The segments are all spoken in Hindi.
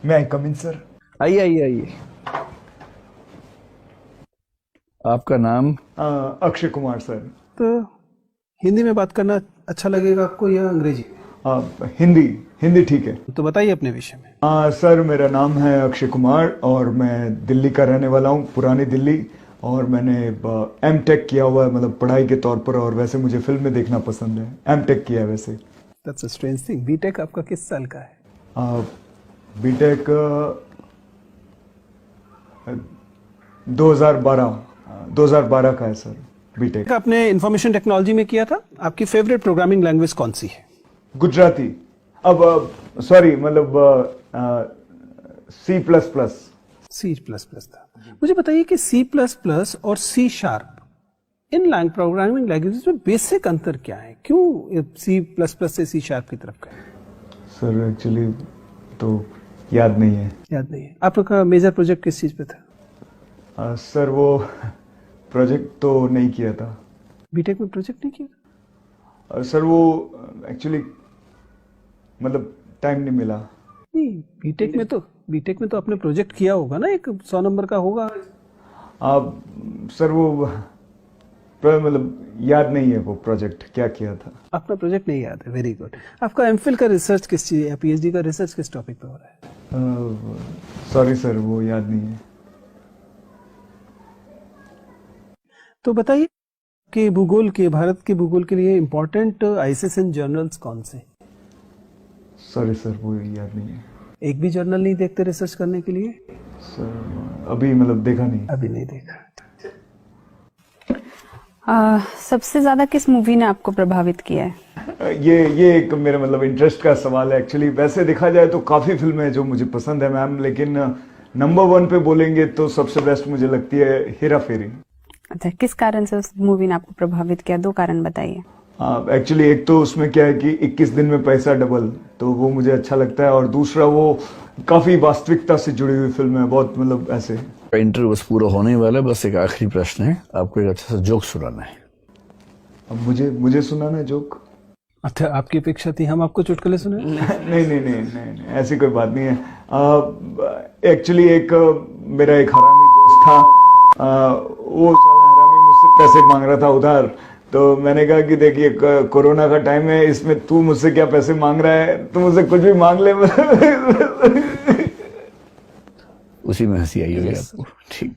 मैं आई कम इन सर? आइए आइए आइए। आपका नाम? अक्षय कुमार सर। तो हिंदी में बात करना अच्छा लगेगा आपको या अंग्रेजी? हिंदी हिंदी ठीक है। तो बताइए अपने विषय में। सर मेरा नाम है अक्षय कुमार और मैं दिल्ली का रहने वाला हूँ, पुरानी दिल्ली। और मैंने एम टेक किया हुआ है, मतलब पढ़ाई के तौर पर। और वैसे मुझे फिल्में देखना पसंद है। एम टेक किया है वैसे। That's a strange thing. B Tech आपका किस साल का है? बीटेक 2012 का है सर बीटेक। आपने इंफॉर्मेशन टेक्नोलॉजी में किया था। आपकी फेवरेट प्रोग्रामिंग लैंग्वेज कौन सी है? गुजराती। अब सॉरी, मतलब C++। C++ था। मुझे बताइए कि C++ और C# इन प्रोग्रामिंग लैंग्वेजेस में बेसिक अंतर क्या है? क्यों C++ से C# की तरफ गए? सर एक्चुअली तो याद नहीं है। याद नहीं है। आपका मेजर प्रोजेक्ट किस चीज पे था? सर वो प्रोजेक्ट तो नहीं किया था। बीटेक में प्रोजेक्ट नहीं किया? सर वो एक्चुअली मतलब टाइम नहीं मिला। नहीं, बीटेक में तो आपने प्रोजेक्ट किया होगा ना, एक 100 नंबर का होगा। सर वो मतलब याद नहीं है वो प्रोजेक्ट क्या किया था। अपना प्रोजेक्ट नहीं याद है। Very good. आपका एमफिल का रिसर्च किस चीज या पीएचडी का रिसर्च किस टॉपिक पे हो रहा है? सॉरी सर वो याद नहीं है। तो बताइए कि भारत के भूगोल के लिए इम्पोर्टेंट आईसीएसएन जर्नल्स कौन से? सॉरी सर वो याद नहीं है। एक भी जर्नल नहीं देखते रिसर्च करने के लिए? सर अभी मतलब देखा नहीं। अभी नहीं देखा। सबसे ज्यादा किस मूवी ने आपको प्रभावित किया है? ये एक मेरा मतलब इंटरेस्ट का सवाल है एक्चुअली। वैसे देखा जाए तो काफी फिल्में हैं जो मुझे पसंद है मैम, लेकिन नंबर 1 पे बोलेंगे तो सबसे बेस्ट मुझे लगती है हेरा फेरी। अच्छा, किस कारण से उस मूवी ने आपको प्रभावित किया? 2 कारण बताइए। एक्चुअली एक तो उसमें क्या है कि 21 दिन में पैसा डबल, तो वो मुझे अच्छा लगता है। और दूसरा वो काफी वास्तविकता से जुड़ी हुई फिल्म है, बहुत मतलब ऐसे। इंटरव्यू बस पूरा होने वाला है, बस एक आखिरी प्रश्न है। आपको एक अच्छा सा जोक सुनाना है। अब मुझे सुनाना है जोक? अच्छा, आपकी अपेक्षा थी हम आपको चुटकुले सुने? नहीं, ऐसी कोई बात नहीं है। एक्चुअली मेरा एक हरामी दोस्त था। वो साला हरामी मुझसे पैसे मांग रहा था उधार। तो मैंने कहा कि देखिए कोरोना का टाइम है, इसमें तू मुझसे क्या पैसे मांग रहा है, तू मुझसे कुछ भी मांग ले। उसी में हंसी आई होगी आपको। ठीक।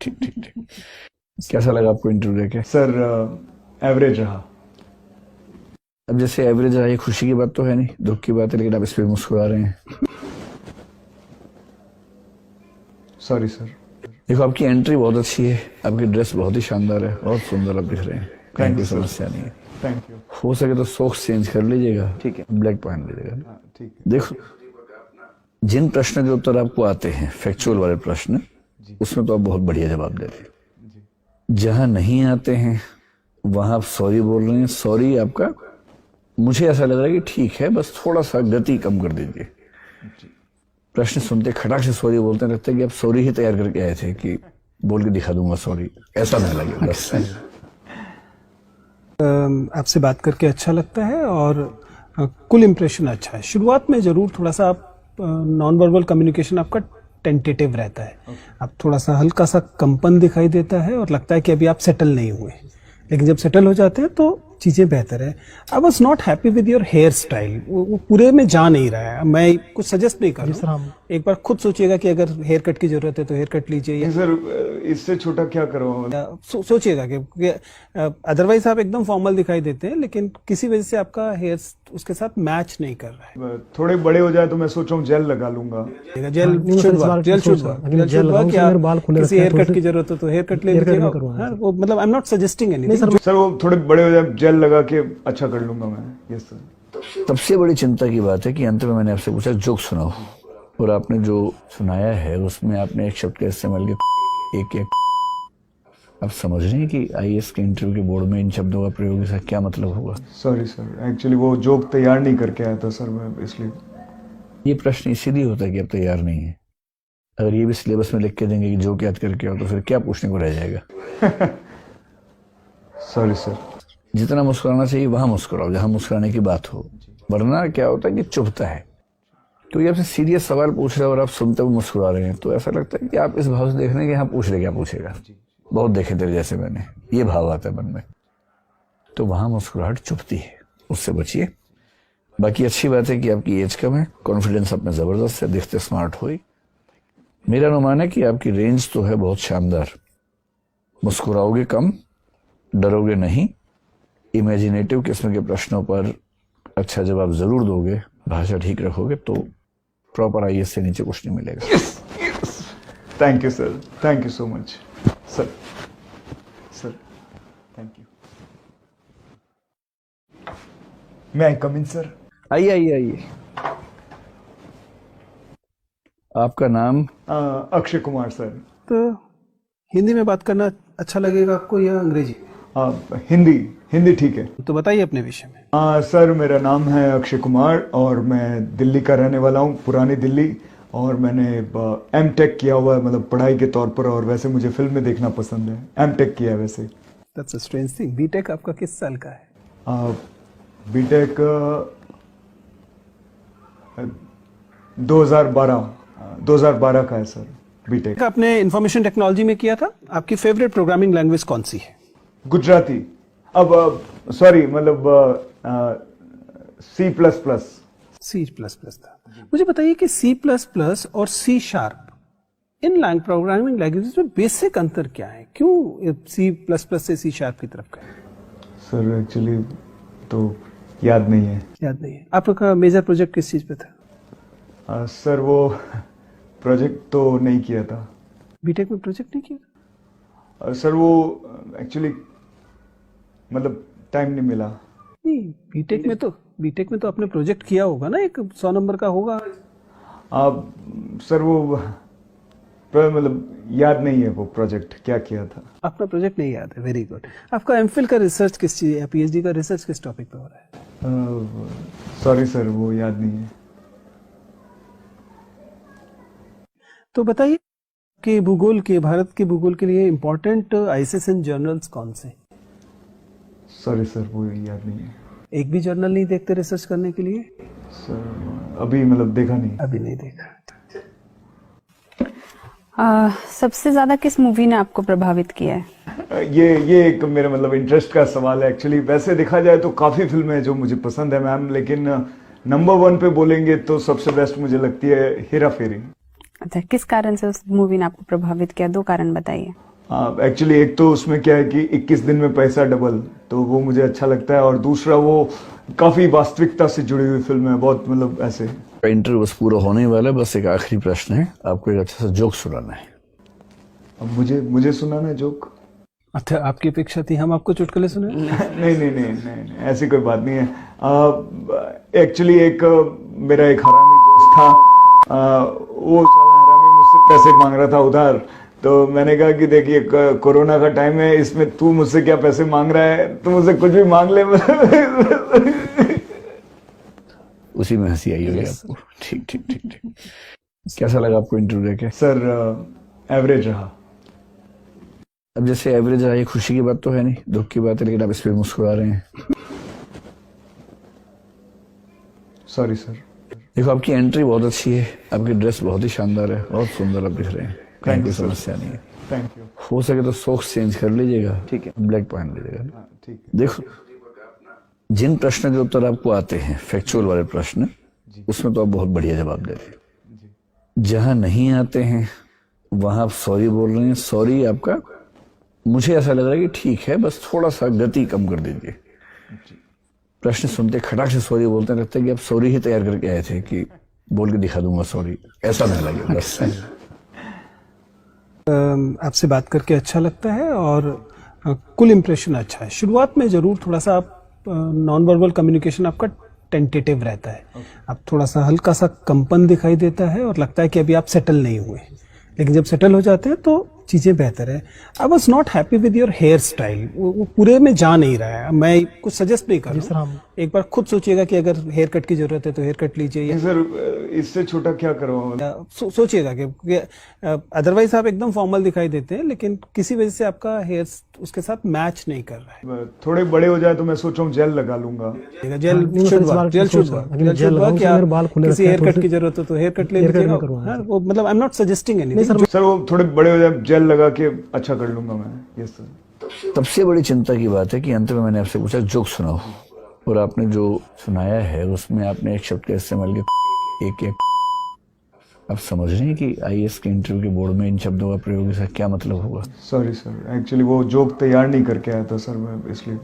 कैसा लगा आपको इंटरव्यू देके? सर एवरेज रहा। अब जैसे एवरेज रहा, ये खुशी की बात तो है नहीं, दुख की बात है, लेकिन आप इस पे मुस्कुरा रहे हैं। Sorry sir. देखो आपकी एंट्री बहुत अच्छी है, आपकी ड्रेस बहुत ही शानदार है, बहुत सुंदर आप दिख रहे हैं, कहीं कोई समस्या नहीं है। Thank you. हो सके तो सॉक्स चेंज कर लीजिएगा, ठीक है, ब्लैक पहन लीजिएगा। ठीक है। देखो जिन प्रश्न के उत्तर आपको आते हैं, फैक्चुअल वाले प्रश्न, उसमें तो आप बहुत बढ़िया जवाब देते हैं। जहां नहीं आते हैं वहां आप सॉरी बोल रहे हैं। सॉरी आपका मुझे ऐसा लग रहा है कि ठीक है, बस थोड़ा सा गति कम कर दीजिए। प्रश्न सुनते खटाक से सॉरी बोलते हैं, लगता है कि आप सॉरी ही तैयार करके आए थे कि बोल के दिखा दूंगा सॉरी, ऐसा नहीं लगे बस। आपसे बात करके अच्छा लगता है और कुल इम्प्रेशन अच्छा है। शुरुआत में जरूर थोड़ा सा आप नॉन वर्बल कम्युनिकेशन आपका टेंटेटिव रहता है। आप थोड़ा सा हल्का सा कंपन दिखाई देता है और लगता है कि अभी आप सेटल नहीं हुए, लेकिन जब सेटल हो जाते हैं तो चीजें बेहतर है। I was not happy with your hair style. वो पूरे में जा नहीं रहा है। मैं कुछ सजेस्ट नहीं कर रहा हूँ, एक बार खुद सोचिएगा कि अगर हेयर कट की जरूरत है तो हेयर कट लीजिए, या सर इससे छोटा क्या करो। सोचिएगा कि अदरवाइज आप एकदम फॉर्मल दिखाई देते हैं, लेकिन किसी वजह से आपका हेयर उसके साथ मैच नहीं कर रहा है। थोड़े बड़े हो जाए तो मैं सोच रहा हूँ जेल लगा लूंगा। Gel should work. किसी हेयर कट की जरूरत हो तो हेयर कट ले लीजिएगा। वो मतलब I am not suggesting anything. Sir वो थोड़े बड़े हो जाए जेल लगा के अच्छा कर लूंगा मैं। Yes sir. सबसे बड़ी चिंता की बात है कि अंत में मैंने आपसे पूछा जोक सुनाओ, और आपने जो सुनाया है उसमें आपने एक शब्द का इस्तेमाल किया, एक। आप समझ रहे हैं कि आईएएस के इंटरव्यू के बोर्ड में इन शब्दों का प्रयोग ऐसा क्या मतलब होगा? सॉरी सर, एक्चुअली वो जोक तैयार नहीं करके आया था सर मैं, इसलिए। ये प्रश्न इसीलिए होता है कि आप तैयार नहीं है। अगर ये भी सिलेबस में लिख के देंगे कि जोक याद करके आओ तो फिर क्या पूछने को रह जाएगा? Sorry sir. जितना मुस्कुराना चाहिए वहां मुस्कुराओ, जहां मुस्कुराने की बात हो, वरना क्या होता है कि चुभता है। तो ये आपसे सीरियस सवाल पूछ रहे हैं और आप सुनते हुए मुस्कुरा रहे हैं, तो ऐसा लगता है कि आप इस भाव से देख रहे हैं कि हाँ पूछ ले क्या पूछेगा, बहुत देखे तेरे जैसे मैंने, ये भाव आता है मन में, तो वहां मुस्कुराहट चुभती है, उससे बचिए। बाकी अच्छी बात है कि आपकी एज कम है, कॉन्फिडेंस आप में जबरदस्त है, दिखते स्मार्ट हो ही। मेरा अनुमान है कि आपकी रेंज तो है बहुत शानदार, मुस्कुराओगे कम, डरोगे नहीं, इमेजिनेटिव किस्म के प्रश्नों पर अच्छा जवाब जरूर दोगे, भाषा ठीक रखोगे तो प्रॉपर आईएएस से नीचे कुछ नहीं मिलेगा। Thank you sir, thank you so much sir. Sir thank you. May I come in sir? आइए आइए आइए। आपका नाम? अक्षय कुमार सर। तो हिंदी में बात करना अच्छा लगेगा आपको या अंग्रेजी? हिंदी ठीक है। तो बताइए अपने विषय में। सर मेरा नाम है अक्षय कुमार और मैं दिल्ली का रहने वाला हूँ, पुरानी दिल्ली, और मैंने एमटेक किया हुआ है, मतलब पढ़ाई के तौर पर, और वैसे मुझे फिल्में देखना पसंद है। एमटेक किया है वैसे। That's a strange thing. B Tech आपका किस साल का है? बीटेक 2012 का है सर बीटेक। आपने इंफॉर्मेशन टेक्नोलॉजी में किया था। आपकी फेवरेट प्रोग्रामिंग लैंग्वेज कौन सी है? गुजराती। अब सॉरी, मतलब C++। था। मुझे बताइए कि C++ और C# इन प्रोग्रामिंग लैंग्वेजेस में बेसिक अंतर क्या है? क्यों C++ से C# की तरफ गए? सर एक्चुअली तो याद नहीं है। याद नहीं है। आपका मेजर प्रोजेक्ट किस चीज पे था? सर वो प्रोजेक्ट तो नहीं किया था। बीटेक में प्रोजेक्ट नहीं किया? सर वो एक्चुअली मतलब टाइम नहीं मिला। नहीं, बीटेक में तो आपने प्रोजेक्ट किया होगा ना, एक 100 नंबर का होगा। सर वो मतलब याद नहीं है वो प्रोजेक्ट क्या किया था। अपना प्रोजेक्ट नहीं याद है। Very good. आपका एमफिल का रिसर्च किस चीज, पीएचडी का रिसर्च किस टॉपिक पे हो रहा है? सॉरी सर वो याद नहीं है। तो बताइए कि भारत के भूगोल के लिए इम्पोर्टेंट ISSN जर्नल्स कौन से? सॉरी सर वो याद नहीं है। एक भी जर्नल नहीं देखते रिसर्च करने के लिए? सर अभी मतलब देखा नहीं। अभी नहीं देखा। सबसे ज्यादा किस मूवी ने आपको प्रभावित किया है? ये एक मेरे मतलब इंटरेस्ट का सवाल है एक्चुअली। वैसे देखा जाए तो काफी फिल्में हैं जो मुझे पसंद है मैम, लेकिन नंबर 1 पे बोलेंगे तो सबसे बेस्ट मुझे लगती है हेरा फेरी। अच्छा, किस कारण से उस मूवी ने आपको प्रभावित किया? 2 कारण बताइए। एक्चुअली एक तो उसमें क्या है कि 21 दिन में पैसा डबल, तो वो मुझे अच्छा लगता है, और दूसरा वो काफी वास्तविकता से जुड़ी हुई फिल्म है, बहुत मतलब ऐसे। इंटरव्यू बस पूरा होने वाला है, बस एक आखिरी प्रश्न है, आपको एक अच्छा सा जोक सुनाना है। अब मुझे सुनाना है जोक? अच्छा, आपकी अपेक्षा थी हम आपको चुटकुले सुने? नहीं, ऐसी कोई बात नहीं है। एक्चुअली एक मेरा एक हरामी दोस्त था, वो साला हरामी मुझसे पैसे मांग रहा था उधार। तो मैंने कहा कि देखिए कोरोना का टाइम है, इसमें तू मुझसे क्या पैसे मांग रहा है, तू मुझसे कुछ भी मांग ले। उसी में हंसी आई होगी आपको। ठीक। कैसा लगा आपको इंटरव्यू देके? सर एवरेज रहा। अब जैसे एवरेज रहा, ये खुशी की बात तो है नहीं, दुख की बात है, लेकिन आप इस पे मुस्कुरा रहे हैं। Sorry sir. देखो आपकी एंट्री बहुत अच्छी है, आपकी ड्रेस बहुत ही शानदार है, बहुत सुंदर आप दिख रहे हैं, कहीं कोई समस्या नहीं है। Thank you. हो सके तो सॉक्स चेंज कर लीजिएगा, ठीक है, ब्लैक पहन लीजिएगा। ठीक है। देखो जिन प्रश्न के उत्तर आपको आते हैं, फैक्चुअल वाले प्रश्न, उसमें तो आप बहुत बढ़िया जवाब देते हैं। जहां नहीं आते हैं वहां आप सॉरी बोल रहे हैं। सॉरी आपका मुझे ऐसा लग रहा है कि ठीक है, बस थोड़ा सा गति कम कर दीजिए। प्रश्न सुनते खटाक से सॉरी बोलते हैं, लगता है कि आप सॉरी ही तैयार करके आए थे कि बोल के दिखा दूंगा सॉरी, ऐसा नहीं लगे बस। आपसे बात करके अच्छा लगता है और कुल इम्प्रेशन अच्छा है। शुरुआत में जरूर थोड़ा सा आप नॉन वर्बल कम्युनिकेशन आपका टेंटेटिव रहता है। आप थोड़ा सा हल्का सा कंपन दिखाई देता है और लगता है कि अभी आप सेटल नहीं हुए, लेकिन जब सेटल हो जाते हैं तो चीजें बेहतर है। I was not happy with your hair style, वो पूरे में जा नहीं रहा है। मैं कुछ सजेस्ट नहीं कर रहा हूँ, एक बार खुद सोचिएगा कि अगर हेयर कट की जरूरत है तो हेयर कट लीजिए, या सर इससे छोटा क्या करवाऊँ? सोचिएगा कि अदरवाइज आप एकदम फॉर्मल दिखाई देते हैं, लेकिन किसी वजह से आपका हेयर उसके साथ मैच नहीं कर रहा है। थोड़े बड़े हो जाए तो मैं सोच रहा हूँ जेल लगा लूंगा। Gel should work, gel should work, या किसी हेयर कट की जरूरत हो तो हेयर कट ले लीजिएगा। हाँ, वो मतलब I am not suggesting anything. Sir वो थोड़े बड़े हो जाए जेल लगा के अच्छा कर लूंगा मैं। Yes sir. सबसे बड़ी चिंता की बात है कि अंत में मैंने आपसे पूछा जोक सुनाओ, और आपने जो सुनाया है उसमें आपने एक शब्द का इस्तेमाल किया, एक आप समझ रहे हैं कि आईएएस के इंटरव्यू के बोर्ड में इन शब्दों का प्रयोग से क्या मतलब होगा? सॉरी सर, एक्चुअली वो जोक तैयार नहीं करके आया था सर मैं, इसलिए।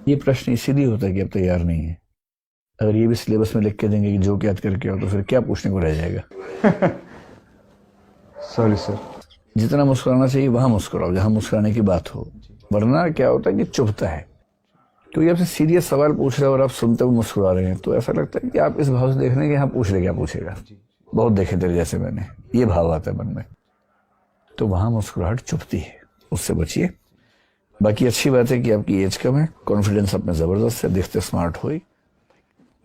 ये प्रश्न इसीलिए होता है कि आप तैयार नहीं है। अगर ये भी सिलेबस में लिख के देंगे कि जोक याद करके आओ तो फिर क्या पूछने को रह जाएगा? Sorry sir. जितना मुस्कुराना चाहिए वहां मुस्कुराओ जहां मुस्कुराने की बात हो, वरना क्या होता है कि चुभता है। क्योंकि आपसे सीरियस सवाल पूछ रहे हैं और आप सुनते हुए मुस्कुरा रहे हैं तो ऐसा लगता है कि आप इस भाव से देख रहे हैं कि हाँ पूछ ले क्या पूछेगा, बहुत देखे तेरे जैसे मैंने, ये भाव आता है मन में, तो वहां मुस्कुराहट चुभती है, उससे बचिए। बाकी अच्छी बात है कि आपकी एज कम है, कॉन्फिडेंस आप में जबरदस्त है, दिखते स्मार्ट हो।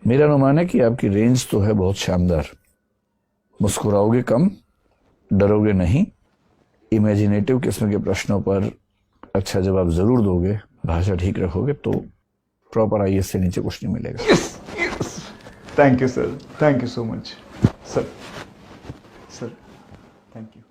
मेरा अनुमान है कि आपकी रेंज तो है बहुत शानदार। मुस्कुराओगे कम, डरोगे नहीं, इमेजिनेटिव किस्म के प्रश्नों पर अच्छा जवाब जरूर दोगे, भाषा ठीक रखोगे तो प्रॉपर आईएएस से नीचे कुछ नहीं मिलेगा। Thank you sir, thank you so much sir. Sir thank you.